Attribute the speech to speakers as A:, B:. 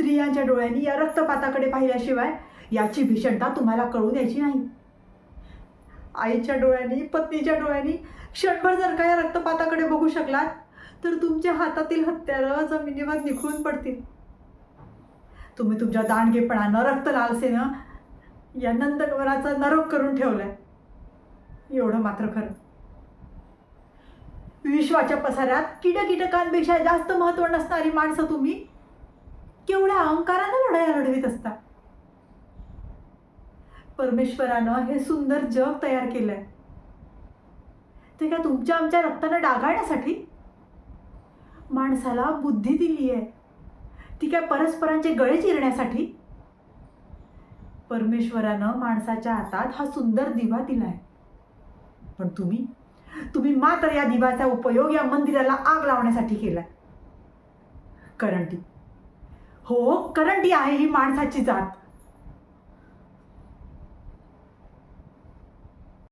A: स्त्रियांच्या डोळ्यांनी या रक्तपाताकडे पाहिल्याशिवाय याची भीषणता तुम्हाला कळून यायची नाही. आईच्या डोळ्यांनी, पत्नीच्या डोळ्यांनी क्षणभर जर का या रक्तपाताकडे बघू शकलात तर तुमच्या हातातील हत्यारं जमिनीवर निखळून पडतील. तुम्ही तुमच्या दांडगेपणानं, रक्तलालसेनं या नंदनवनाचा नरक करून ठेवलाय, एवढं मात्र खरं. विश्वाच्या पसाऱ्यात कीटकांपेक्षा जास्त महत्त्व नसणारी माणसं तुम्ही केवढ्या अहंकारानं लढाया लढवीत असता. परमेश्वरानं हे सुंदर जग तयार केलंय ते काय तुमच्या आमच्या रक्तानं डागाळण्यासाठी? माणसाला बुद्धी दिली आहे ती काय परस्परांचे गळे चिरण्यासाठी? परमेश्वरानं माणसाच्या हातात हा सुंदर दिवा दिलाय, पण तुम्ही मात्र या दिव्याचा उपयोग या मंदिराला आग लावण्यासाठी केलाय. करंटी, हो करंटी आहे ही माणसाची जात.